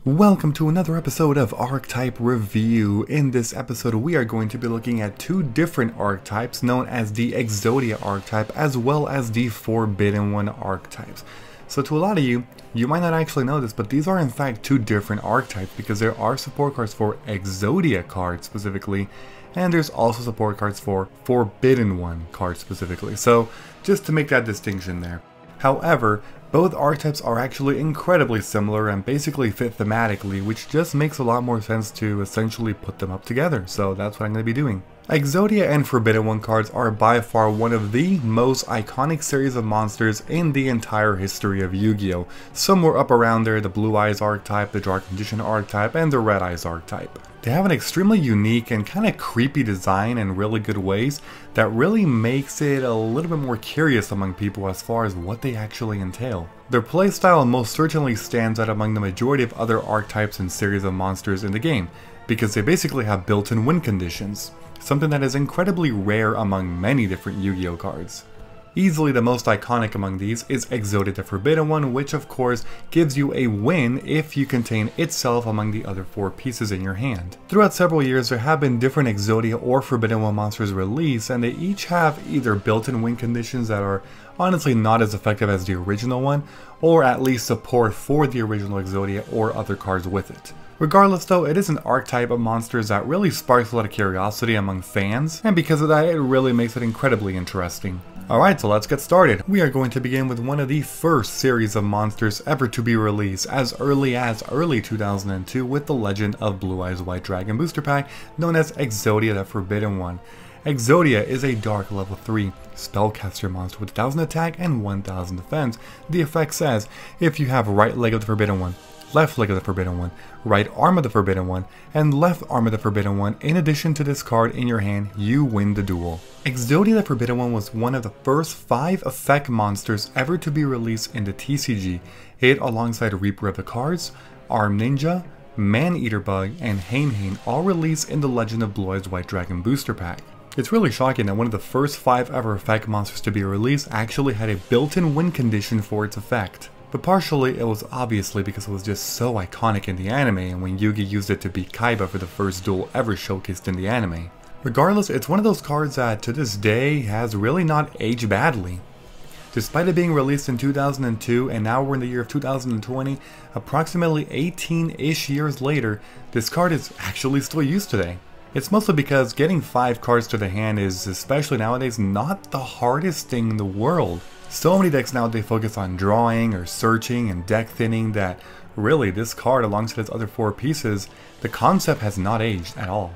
Welcome to another episode of Archetype Review. In this episode we are going to be looking at two different archetypes known as the Exodia archetype as well as the Forbidden One archetypes. So to a lot of you, you might not actually know this, but these are in fact two different archetypes because there are support cards for Exodia cards specifically, and there's also support cards for Forbidden One cards specifically. So just to make that distinction there. However, both archetypes are actually incredibly similar and basically fit thematically, which just makes a lot more sense to essentially put them up together, so that's what I'm going to be doing. Exodia and Forbidden One cards are by far one of the most iconic series of monsters in the entire history of Yu-Gi-Oh! Somewhere up around there, the Blue Eyes archetype, the Dark Magician archetype, and the Red Eyes archetype. They have an extremely unique and kind of creepy design in really good ways that really makes it a little bit more curious among people as far as what they actually entail. Their playstyle most certainly stands out among the majority of other archetypes and series of monsters in the game, because they basically have built-in win conditions, something that is incredibly rare among many different Yu-Gi-Oh! Cards. Easily the most iconic among these is Exodia the Forbidden One, which of course gives you a win if you contain itself among the other four pieces in your hand. Throughout several years there have been different Exodia or Forbidden One monsters released, and they each have either built-in win conditions that are honestly not as effective as the original one, or at least support for the original Exodia or other cards with it. Regardless though, it is an archetype of monsters that really sparks a lot of curiosity among fans, and because of that it really makes it incredibly interesting. Alright, so let's get started. We are going to begin with one of the first series of monsters ever to be released as early 2002 with the Legend of Blue Eyes White Dragon booster pack known as Exodia the Forbidden One. Exodia is a dark level 3 spellcaster monster with 1000 attack and 1000 defense. The effect says, if you have right leg of the Forbidden One, left leg of the Forbidden One, right arm of the Forbidden One, and left arm of the Forbidden One, in addition to this card in your hand, you win the duel. Exodia the Forbidden One was one of the first 5 effect monsters ever to be released in the TCG. It, alongside Reaper of the Cards, Arm Ninja, Man-Eater Bug, and Hain all released in the Legend of Blue Eyes White Dragon booster pack. It's really shocking that one of the first 5 ever effect monsters to be released actually had a built-in win condition for its effect. But partially it was obviously because it was just so iconic in the anime and when Yugi used it to beat Kaiba for the first duel ever showcased in the anime. Regardless, it's one of those cards that to this day has really not aged badly. Despite it being released in 2002 and now we're in the year of 2020, approximately 18-ish years later, this card is actually still used today. It's mostly because getting 5 cards to the hand is, especially nowadays, not the hardest thing in the world. So many decks nowadays focus on drawing or searching and deck thinning that really this card alongside its other 4 pieces, the concept has not aged at all.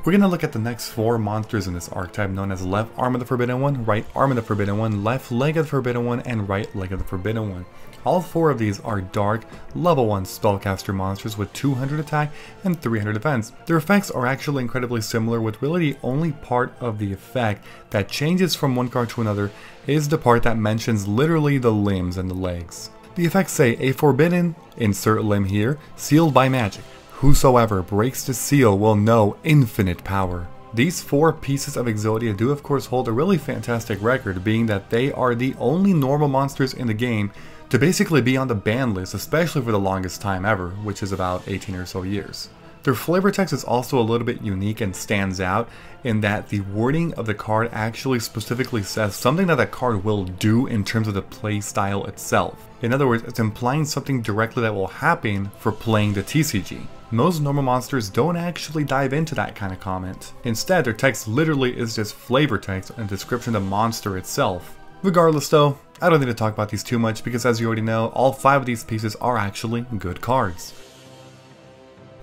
We're going to look at the next 4 monsters in this archetype known as left arm of the Forbidden One, right arm of the Forbidden One, left leg of the Forbidden One, and right leg of the Forbidden One. All 4 of these are dark, level 1 spellcaster monsters with 200 attack and 300 defense. Their effects are actually incredibly similar, with really the only part of the effect that changes from one card to another is the part that mentions literally the limbs and the legs. The effects say, a forbidden, insert limb here, sealed by magic. Whosoever breaks the seal will know infinite power. These 4 pieces of Exodia do of course hold a really fantastic record, being that they are the only normal monsters in the game to basically be on the ban list, especially for the longest time ever, which is about 18 or so years. Their flavor text is also a little bit unique and stands out in that the wording of the card actually specifically says something that the card will do in terms of the play style itself. In other words, it's implying something directly that will happen for playing the TCG. Most normal monsters don't actually dive into that kind of comment. Instead, their text literally is just flavor text and description of the monster itself. Regardless though, I don't need to talk about these too much because as you already know, all 5 of these pieces are actually good cards.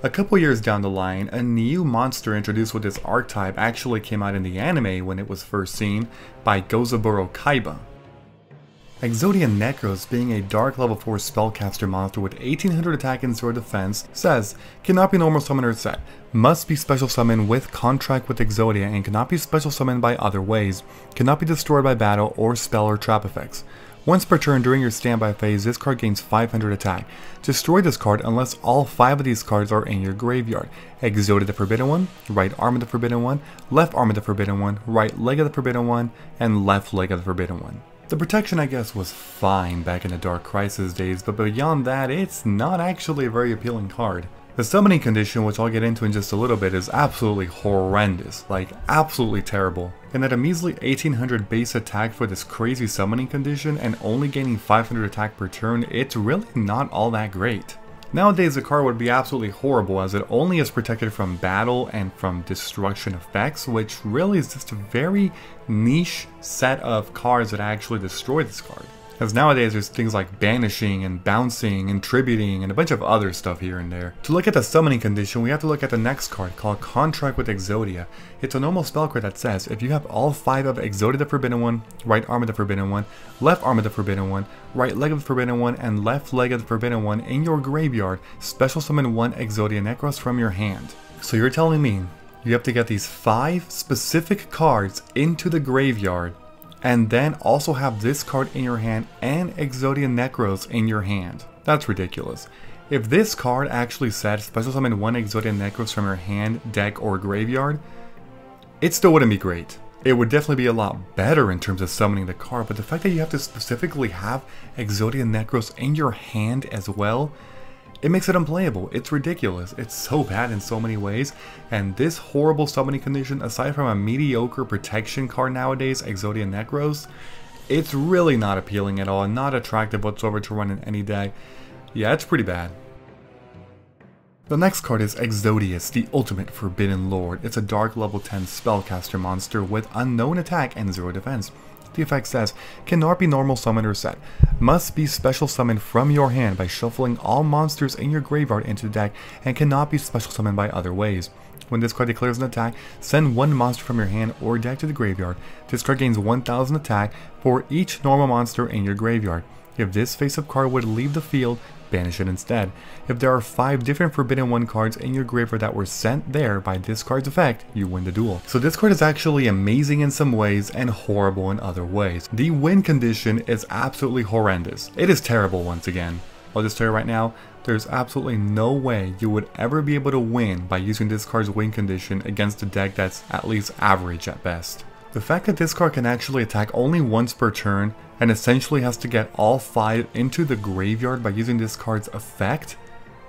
A couple years down the line, a new monster introduced with this archetype actually came out in the anime when it was first seen by Gozaburo Kaiba. Exodia Necros, being a dark level 4 spellcaster monster with 1800 attack and 0 defense, says, cannot be normal summoner set, must be special summoned with contract with Exodia and cannot be special summoned by other ways, cannot be destroyed by battle or spell or trap effects. Once per turn during your standby phase, this card gains 500 attack. Destroy this card unless all 5 of these cards are in your graveyard. Exodia the Forbidden One, right arm of the Forbidden One, left arm of the Forbidden One, right leg of the Forbidden One, and left leg of the Forbidden One. The protection, I guess, was fine back in the Dark Crisis days, but beyond that, it's not actually a very appealing card. The summoning condition, which I'll get into in just a little bit, is absolutely horrendous, like absolutely terrible. And at a measly 1800 base attack for this crazy summoning condition and only gaining 500 attack per turn, it's really not all that great. Nowadays the card would be absolutely horrible as it only is protected from battle and from destruction effects, which really is just a very niche set of cards that actually destroy this card. As nowadays there's things like banishing and bouncing and tributing and a bunch of other stuff here and there. To look at the summoning condition, we have to look at the next card called Contract with Exodia. It's a normal spell card that says if you have all 5 of Exodia the Forbidden One, right arm of the Forbidden One, left arm of the Forbidden One, right leg of the Forbidden One, and left leg of the Forbidden One in your graveyard, special summon 1 Exodia Necros from your hand. So you're telling me you have to get these 5 specific cards into the graveyard and then also have this card in your hand and Exodia Necros in your hand. That's ridiculous. If this card actually said special summon 1 Exodia Necros from your hand, deck, or graveyard, it still wouldn't be great. It would definitely be a lot better in terms of summoning the card, but the fact that you have to specifically have Exodia Necros in your hand as well, it makes it unplayable. It's ridiculous. It's so bad in so many ways, and this horrible summoning condition, aside from a mediocre protection card nowadays, Exodia Necros, it's really not appealing at all and not attractive whatsoever to run in any deck. Yeah, it's pretty bad. The next card is Exodius, the Ultimate Forbidden Lord. It's a dark level 10 spellcaster monster with unknown attack and 0 defense. The effect says, cannot be normal summoned or set. Must be special summoned from your hand by shuffling all monsters in your graveyard into the deck and cannot be special summoned by other ways. When this card declares an attack, send 1 monster from your hand or deck to the graveyard. This card gains 1000 attack for each normal monster in your graveyard. If this face-up card would leave the field, banish it instead. If there are 5 different Forbidden One cards in your graveyard that were sent there by this card's effect, you win the duel. So this card is actually amazing in some ways and horrible in other ways. The win condition is absolutely horrendous. It is terrible once again. I'll just tell you right now, there's absolutely no way you would ever be able to win by using this card's win condition against a deck that's at least average at best. The fact that this card can actually attack only once per turn and essentially has to get all 5 into the graveyard by using this card's effect,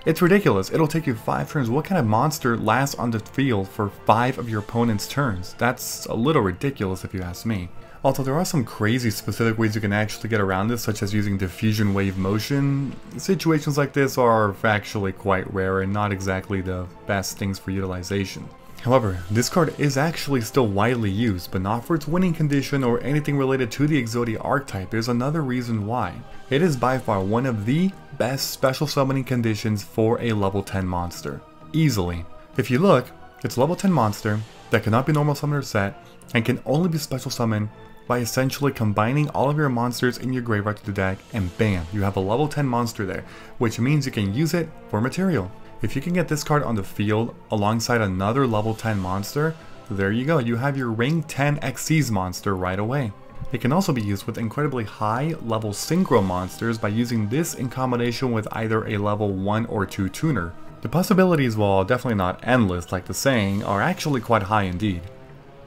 it's ridiculous. It'll take you 5 turns. What kind of monster lasts on the field for 5 of your opponent's turns? That's a little ridiculous if you ask me. Although there are some crazy specific ways you can actually get around this, such as using diffusion wave motion. Situations like this are actually quite rare and not exactly the best things for utilization. However, this card is actually still widely used, but not for its winning condition or anything related to the Exodia archetype. There's another reason why. It is by far one of the best special summoning conditions for a level 10 monster. Easily. If you look, it's a level 10 monster that cannot be normal summoned or set, and can only be special summoned by essentially combining all of your monsters in your graveyard to the deck, and bam, you have a level 10 monster there, which means you can use it for material. If you can get this card on the field alongside another level 10 monster, there you go, you have your Ring 10 Xyz monster right away. It can also be used with incredibly high level synchro monsters by using this in combination with either a level 1 or 2 tuner. The possibilities, while definitely not endless like the saying, are actually quite high indeed.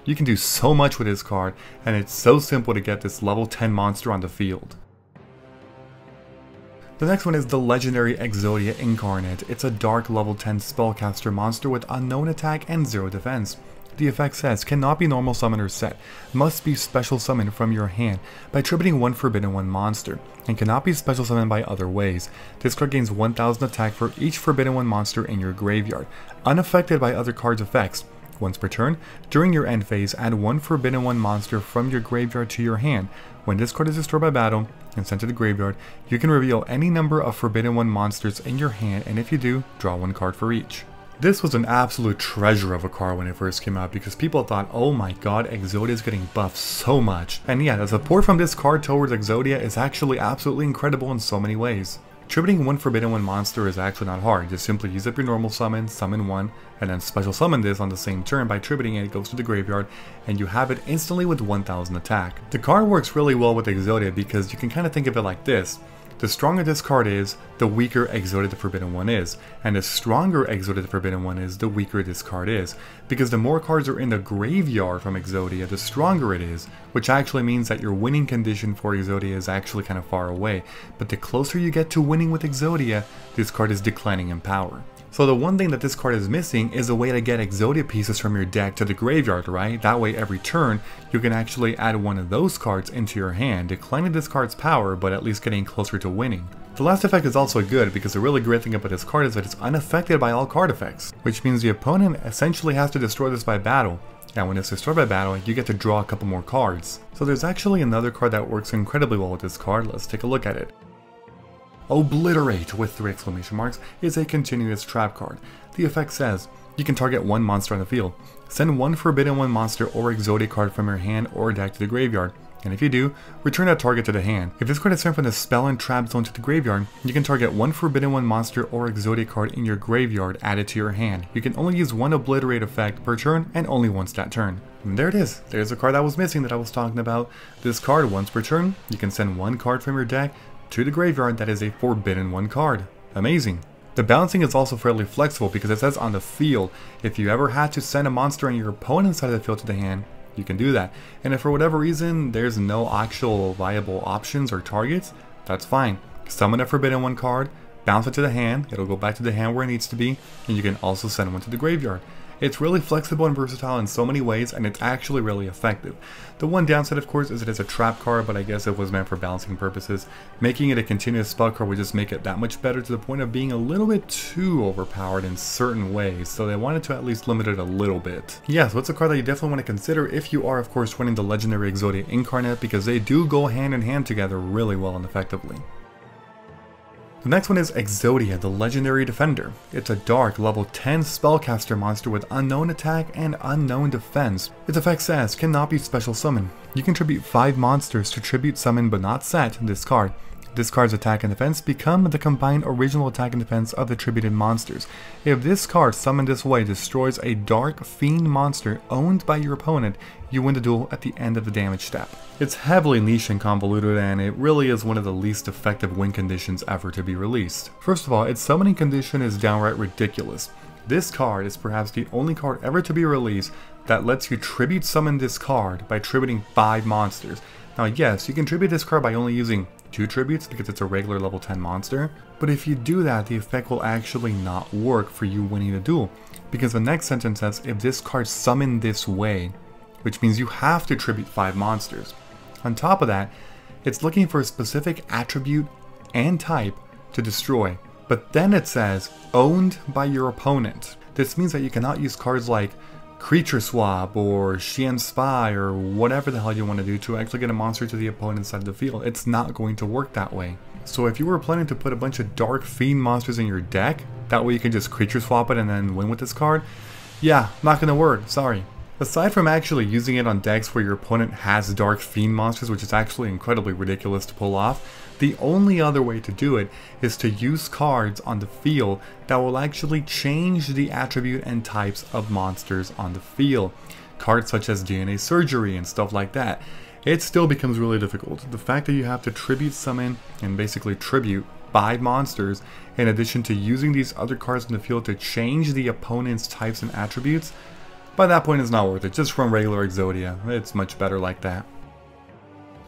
You can do so much with this card, and it's so simple to get this level 10 monster on the field. The next one is the legendary Exodia Incarnate. It's a dark level 10 spellcaster monster with unknown attack and 0 defense. The effect says, cannot be normal summoned or set, must be special summoned from your hand by tributing 1 Forbidden One monster, and cannot be special summoned by other ways. This card gains 1000 attack for each Forbidden One monster in your graveyard, unaffected by other cards' effects. Once per turn, during your end phase, add 1 Forbidden One monster from your graveyard to your hand. When this card is destroyed by battle and sent to the graveyard, you can reveal any number of Forbidden One monsters in your hand, and if you do, draw 1 card for each. This was an absolute treasure of a card when it first came out because people thought, oh my god, Exodia is getting buffed so much. And yeah, the support from this card towards Exodia is actually absolutely incredible in so many ways. Tributing 1 Forbidden One monster is actually not hard. Just simply use up your normal summon, summon 1, and then special summon this on the same turn by tributing it. It goes to the graveyard, and you have it instantly with 1000 attack. The card works really well with Exodia because you can kind of think of it like this. The stronger this card is, the weaker Exodia the Forbidden One is, and the stronger Exodia the Forbidden One is, the weaker this card is, because the more cards are in the graveyard from Exodia, the stronger it is, which actually means that your winning condition for Exodia is actually kind of far away, but the closer you get to winning with Exodia, this card is declining in power. So the one thing that this card is missing is a way to get Exodia pieces from your deck to the graveyard, right? That way every turn, you can actually add one of those cards into your hand, declining this card's power, but at least getting closer to winning. The last effect is also good because the really great thing about this card is that it's unaffected by all card effects, which means the opponent essentially has to destroy this by battle. And when it's destroyed by battle, you get to draw a couple more cards. So there's actually another card that works incredibly well with this card. Let's take a look at it. Obliterate with 3 exclamation marks is a continuous trap card. The effect says, you can target one monster on the field. Send one Forbidden One monster or Exodia card from your hand or deck to the graveyard. And if you do, return that target to the hand. If this card is sent from the spell and trap zone to the graveyard, you can target one Forbidden One monster or Exodia card in your graveyard added to your hand. You can only use one Obliterate effect per turn and only once that turn. And there it is. There's a card that was missing that I was talking about. This card, once per turn, you can send one card from your deck to the graveyard that is a Forbidden One card. Amazing. The balancing is also fairly flexible because it says on the field, if you ever had to send a monster on your opponent's side of the field to the hand, you can do that. And if for whatever reason there's no actual viable options or targets, that's fine. Summon a Forbidden One card, bounce it to the hand, it'll go back to the hand where it needs to be, and you can also send one to the graveyard. It's really flexible and versatile in so many ways, and it's actually really effective. The one downside, of course, is it is a trap card, but I guess it was meant for balancing purposes. Making it a continuous spell card would just make it that much better, to the point of being a little bit too overpowered in certain ways, so they wanted to at least limit it a little bit. Yeah, so it's a card that you definitely want to consider if you are, of course, running the Legendary Exodia Incarnate, because they do go hand in hand together really well and effectively. The next one is Exodia, the Legendary Defender. It's a dark, level 10 spellcaster monster with unknown attack and unknown defense. Its effect says, cannot be special summoned. You can tribute 5 monsters to tribute summon but not set this card. This card's attack and defense become the combined original attack and defense of the tributed monsters. If this card summoned this way destroys a dark fiend monster owned by your opponent, you win the duel at the end of the damage step. It's heavily niche and convoluted, and it really is one of the least effective win conditions ever to be released. First of all, its summoning condition is downright ridiculous. This card is perhaps the only card ever to be released that lets you tribute summon this card by tributing 5 monsters. Now yes, you can tribute this card by only using 2 tributes because it's a regular level 10 monster, but if you do that, the effect will actually not work for you winning the duel, because the next sentence says, if this card summoned this way, which means you have to tribute 5 monsters. On top of that, it's looking for a specific attribute and type to destroy, but then it says, owned by your opponent. This means that you cannot use cards like Creature Swap or Xian Spy or whatever the hell you want to do to actually get a monster to the opponent's side of the field. It's not going to work that way. So if you were planning to put a bunch of Dark Fiend monsters in your deck, that way you can just Creature Swap it and then win with this card, yeah, not going to work, sorry. Aside from actually using it on decks where your opponent has Dark Fiend monsters, which is actually incredibly ridiculous to pull off, the only other way to do it is to use cards on the field that will actually change the attribute and types of monsters on the field. Cards such as DNA Surgery and stuff like that. It still becomes really difficult. The fact that you have to tribute summon and basically tribute 5 monsters in addition to using these other cards in the field to change the opponent's types and attributes, by that point it's not worth it. Just run regular Exodia. It's much better like that.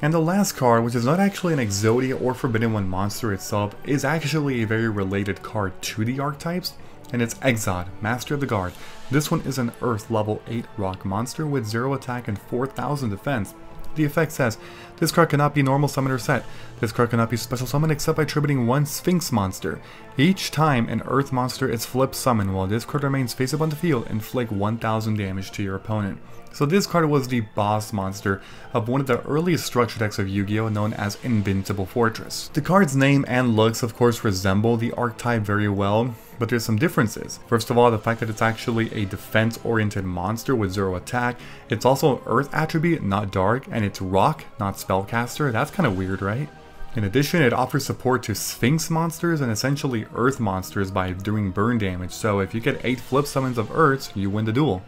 And the last card, which is not actually an Exodia or Forbidden One monster itself, is actually a very related card to the archetypes, and it's Exod, Master of the Guard. This one is an Earth level 8 rock monster with 0 attack and 4000 defense. The effect says, this card cannot be normal summon or set. This card cannot be special summoned except by tributing 1 Sphinx monster. Each time an Earth monster is flip summoned while this card remains face up on the field, inflict 1000 damage to your opponent. So this card was the boss monster of one of the earliest structure decks of Yu-Gi-Oh! Known as Invincible Fortress. The card's name and looks of course resemble the archetype very well, but there's some differences. First of all, the fact that it's actually a defense-oriented monster with 0 attack. It's also an Earth attribute, not Dark, and it's Rock, not Spellcaster. That's kind of weird, right? In addition, it offers support to Sphinx monsters and essentially Earth monsters by doing burn damage, so if you get 8 flip summons of Earths, you win the duel.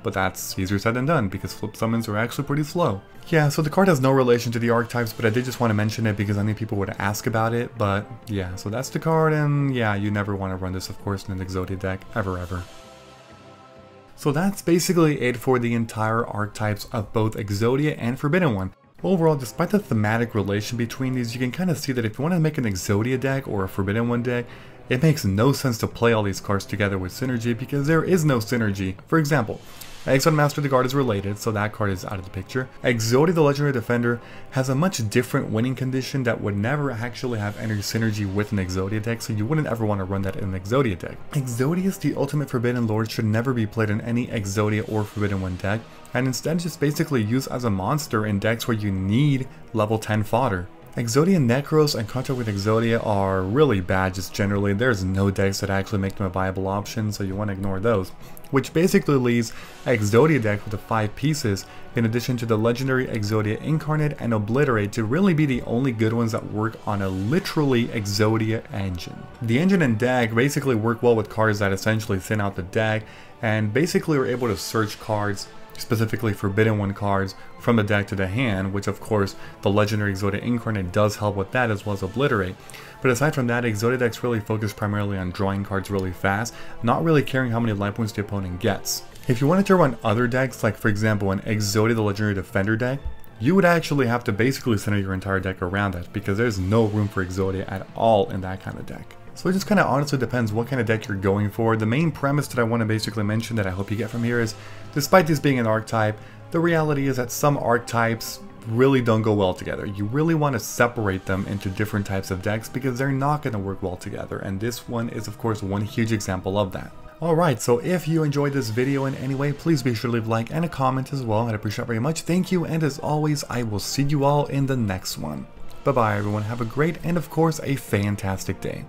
but that's easier said than done because flip summons are actually pretty slow. Yeah, so the card has no relation to the archetypes, but I did just want to mention it because I think people would ask about it. But yeah, so that's the card, and yeah, you never want to run this, of course, in an Exodia deck, ever. So that's basically it for the entire archetypes of both Exodia and Forbidden One. Overall, despite the thematic relation between these, you can kind of see that if you want to make an Exodia deck or a Forbidden One deck, it makes no sense to play all these cards together with synergy because there is no synergy. For example, Exodia Master of the Guard is related, so that card is out of the picture. Exodia the Legendary Defender has a much different winning condition that would never actually have any synergy with an Exodia deck, so you wouldn't ever want to run that in an Exodia deck. Exodius the Ultimate Forbidden Lord should never be played in any Exodia or Forbidden One deck, and instead just basically used as a monster in decks where you need level 10 fodder. Exodia Necros and Contact with Exodia are really bad just generally. There's no decks that actually make them a viable option, so you want to ignore those. Which basically leaves Exodia deck with the 5 pieces, in addition to the legendary Exodia Incarnate and Obliterate to really be the only good ones that work on a literally Exodia engine. The engine and deck basically work well with cards that essentially thin out the deck, and basically are able to search cards, specifically Forbidden One cards, from the deck to the hand, which of course the legendary Exodia Incarnate does help with that as well as Obliterate. But aside from that, Exodia decks really focus primarily on drawing cards really fast, not really caring how many life points the opponent gets. If you wanted to run other decks, like for example an Exodia the Legendary Defender deck, you would actually have to basically center your entire deck around that because there's no room for Exodia at all in that kind of deck. So it just kind of honestly depends what kind of deck you're going for. The main premise that I want to basically mention that I hope you get from here is, despite this being an archetype, the reality is that some archetypes really don't go well together. You really want to separate them into different types of decks because they're not going to work well together, and this one is of course one huge example of that. Alright, so if you enjoyed this video in any way, please be sure to leave a like and a comment as well. I'd appreciate it very much. Thank you, and as always, I will see you all in the next one. Bye bye everyone, have a great and of course a fantastic day.